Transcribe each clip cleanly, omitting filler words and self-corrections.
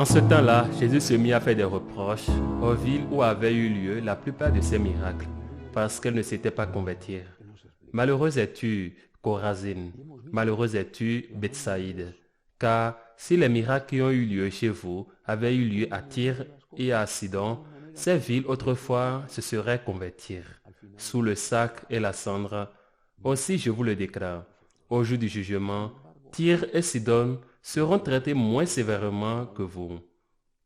En ce temps-là, Jésus se mit à faire des reproches aux villes où avaient eu lieu la plupart de ces miracles, parce qu'elles ne s'étaient pas converties. Malheureuse es-tu, Chorazine, malheureuse es-tu, Bethsaïde, car si les miracles qui ont eu lieu chez vous avaient eu lieu à Tyr et à Sidon, ces villes autrefois se seraient converties, sous le sac et la cendre. Aussi je vous le déclare, au jour du jugement, Tyr et Sidon seront traités moins sévèrement que vous.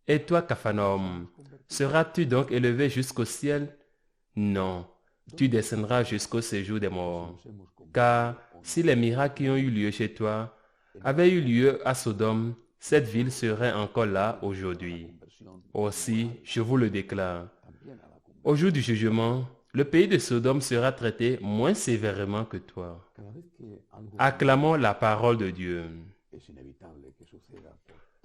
Et toi, Capharnaüm, seras-tu donc élevé jusqu'au ciel? Non, tu descendras jusqu'au séjour des morts. Car si les miracles qui ont eu lieu chez toi avaient eu lieu à Sodome, cette ville serait encore là aujourd'hui. Aussi, je vous le déclare, au jour du jugement, le pays de Sodome sera traité moins sévèrement que toi. Acclamons la parole de Dieu.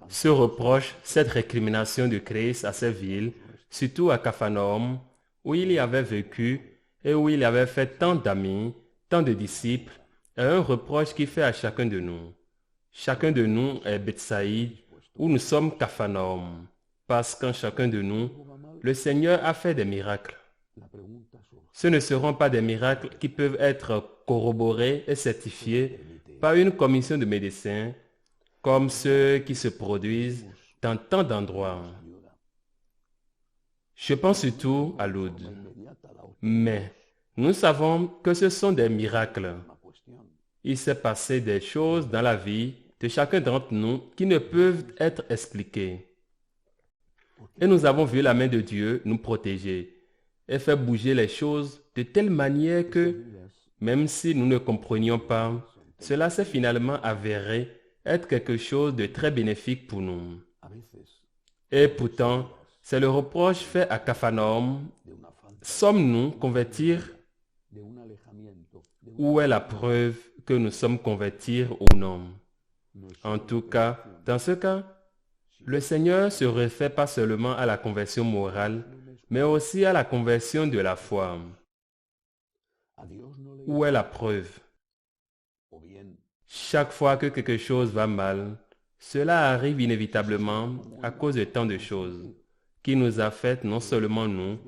Ce reproche, cette récrimination de Christ à ces villes, surtout à Capharnaüm, où il y avait vécu et où il avait fait tant d'amis, tant de disciples, est un reproche qu'il fait à chacun de nous. Chacun de nous est Bethsaïde, où nous sommes Capharnaüm, parce qu'en chacun de nous, le Seigneur a fait des miracles. Ce ne seront pas des miracles qui peuvent être corroborés et certifiés par une commission de médecins, comme ceux qui se produisent dans tant d'endroits. Je pense surtout à Lourdes. Mais nous savons que ce sont des miracles. Il s'est passé des choses dans la vie de chacun d'entre nous qui ne peuvent être expliquées. Et nous avons vu la main de Dieu nous protéger et faire bouger les choses de telle manière que, même si nous ne comprenions pas, cela s'est finalement avéré être quelque chose de très bénéfique pour nous. Et pourtant, c'est le reproche fait à Capharnaüm. Sommes-nous convertis? Où est la preuve que nous sommes convertis ou non? En tout cas, dans ce cas, le Seigneur se réfère pas seulement à la conversion morale, mais aussi à la conversion de la foi. Où est la preuve? Chaque fois que quelque chose va mal, cela arrive inévitablement à cause de tant de choses qui nous affectent non seulement nous,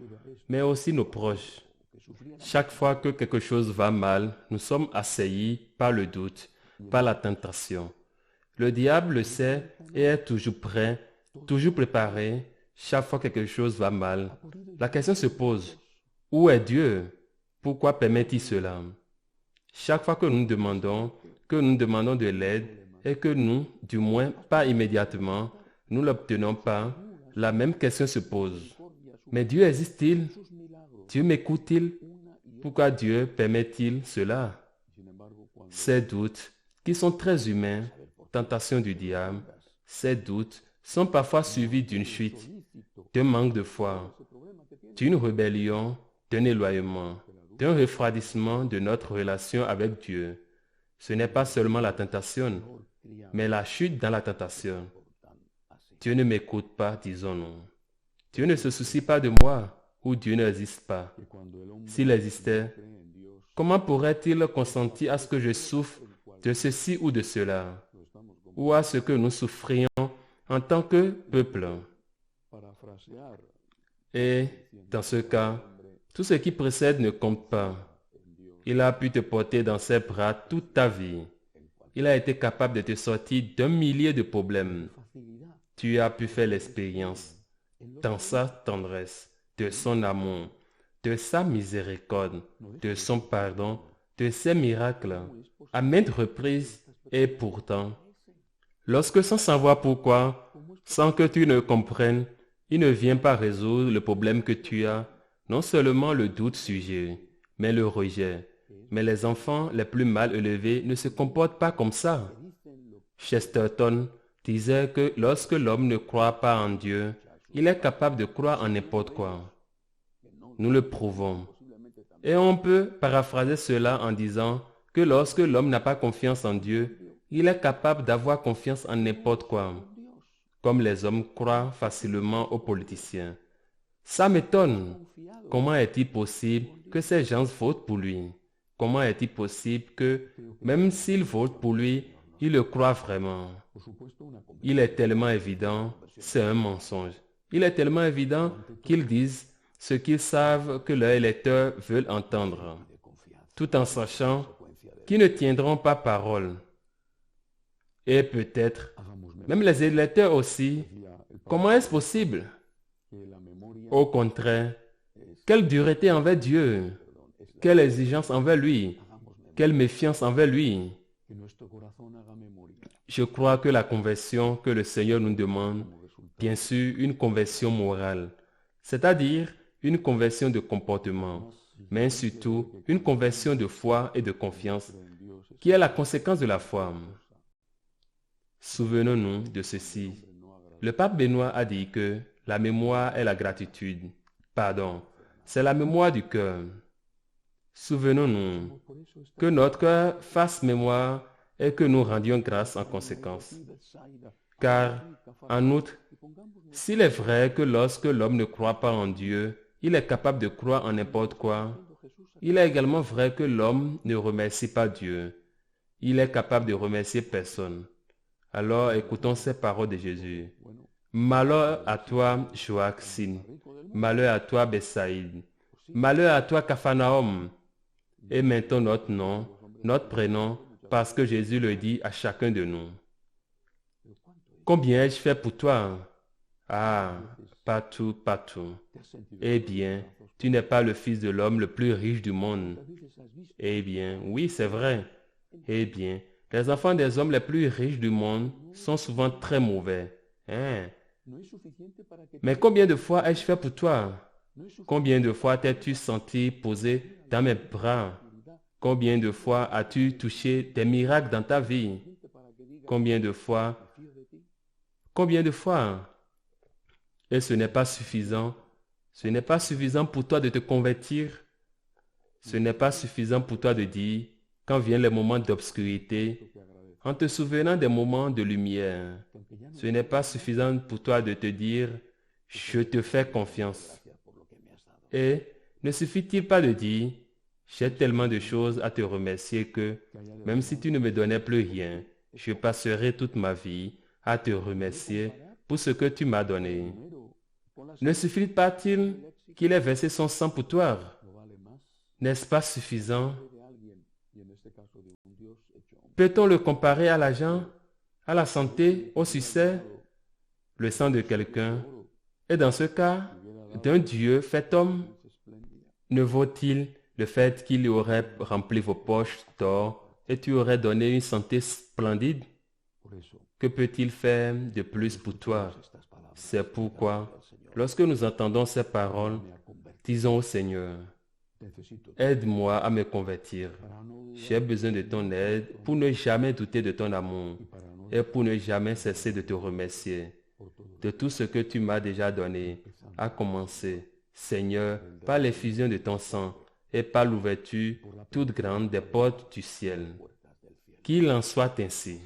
mais aussi nos proches. Chaque fois que quelque chose va mal, nous sommes assaillis par le doute, par la tentation. Le diable le sait et est toujours prêt, toujours préparé. Chaque fois que quelque chose va mal, la question se pose, où est Dieu? Pourquoi permet-il cela? Chaque fois que nous demandons de l'aide et que nous, du moins pas immédiatement, nous ne l'obtenons pas, la même question se pose. Mais Dieu existe-t-il? Dieu m'écoute-t-il? Pourquoi Dieu permet-il cela? Ces doutes, qui sont très humains, tentations du diable, ces doutes sont parfois suivis d'une chute, d'un manque de foi, d'une rébellion, d'un éloignement, d'un refroidissement de notre relation avec Dieu. Ce n'est pas seulement la tentation, mais la chute dans la tentation. Dieu ne m'écoute pas, disons-nous. Dieu ne se soucie pas de moi, ou Dieu n'existe pas. S'il existait, comment pourrait-il consentir à ce que je souffre de ceci ou de cela, ou à ce que nous souffrions en tant que peuple? Et dans ce cas, tout ce qui précède ne compte pas. Il a pu te porter dans ses bras toute ta vie. Il a été capable de te sortir d'un millier de problèmes. Tu as pu faire l'expérience, dans sa tendresse, de son amour, de sa miséricorde, de son pardon, de ses miracles, à maintes reprises. Et pourtant, lorsque sans savoir pourquoi, sans que tu ne comprennes, il ne vient pas résoudre le problème que tu as, non seulement le doute sujet, mais le rejet. Mais les enfants les plus mal élevés ne se comportent pas comme ça. Chesterton disait que lorsque l'homme ne croit pas en Dieu, il est capable de croire en n'importe quoi. Nous le prouvons. Et on peut paraphraser cela en disant que lorsque l'homme n'a pas confiance en Dieu, il est capable d'avoir confiance en n'importe quoi, comme les hommes croient facilement aux politiciens. Ça m'étonne. Comment est-il possible que ces gens votent pour lui? Comment est-il possible que, même s'ils votent pour lui, ils le croient vraiment. Il est tellement évident, c'est un mensonge. Il est tellement évident qu'ils disent ce qu'ils savent que leurs lecteurs veulent entendre, tout en sachant qu'ils ne tiendront pas parole. Et peut-être, même les électeurs aussi, comment est-ce possible? Au contraire, quelle dureté envers Dieu, quelle exigence envers lui, quelle méfiance envers lui. Je crois que la conversion que le Seigneur nous demande, bien sûr, une conversion morale, c'est-à-dire une conversion de comportement, mais surtout une conversion de foi et de confiance, qui est la conséquence de la foi. Souvenons-nous de ceci. Le pape Benoît a dit que la mémoire est la gratitude. Pardon, c'est la mémoire du cœur. Souvenons-nous que notre cœur fasse mémoire et que nous rendions grâce en conséquence. Car, en outre, s'il est vrai que lorsque l'homme ne croit pas en Dieu, il est capable de croire en n'importe quoi, il est également vrai que l'homme ne remercie pas Dieu. Il est capable de remercier personne. Alors écoutons ces paroles de Jésus. Malheur à toi, Joachim. Malheur à toi, Bethsaïde. Malheur à toi, Capharnaüm. Et mettons notre nom, notre prénom, parce que Jésus le dit à chacun de nous. Combien ai-je fait pour toi? Ah, pas tout, pas tout. Eh bien, tu n'es pas le fils de l'homme le plus riche du monde. Eh bien, oui, c'est vrai. Eh bien, les enfants des hommes les plus riches du monde sont souvent très mauvais. Hein? Mais combien de fois ai-je fait pour toi? Combien de fois t'es-tu senti posé dans mes bras? Combien de fois as-tu touché des miracles dans ta vie? Combien de fois? Combien de fois? Et ce n'est pas suffisant. Ce n'est pas suffisant pour toi de te convertir. Ce n'est pas suffisant pour toi de dire, quand viennent les moments d'obscurité, en te souvenant des moments de lumière, ce n'est pas suffisant pour toi de te dire, je te fais confiance. Et ne suffit-il pas de dire, j'ai tellement de choses à te remercier que, même si tu ne me donnais plus rien, je passerai toute ma vie à te remercier pour ce que tu m'as donné. Ne suffit pas-il qu'il ait versé son sang pour toi? N'est-ce pas suffisant? Peut-on le comparer à l'argent, à la santé, au succès? Le sang de quelqu'un, et dans ce cas, d'un Dieu fait homme, ne vaut-il le fait qu'il aurait rempli vos poches d'or et tu aurais donné une santé splendide? Que peut-il faire de plus pour toi? C'est pourquoi, lorsque nous entendons ces paroles, disons au Seigneur, aide-moi à me convertir. J'ai besoin de ton aide pour ne jamais douter de ton amour et pour ne jamais cesser de te remercier de tout ce que tu m'as déjà donné, à commencer, Seigneur, par l'effusion de ton sang et par l'ouverture toute grande des portes du ciel. Qu'il en soit ainsi.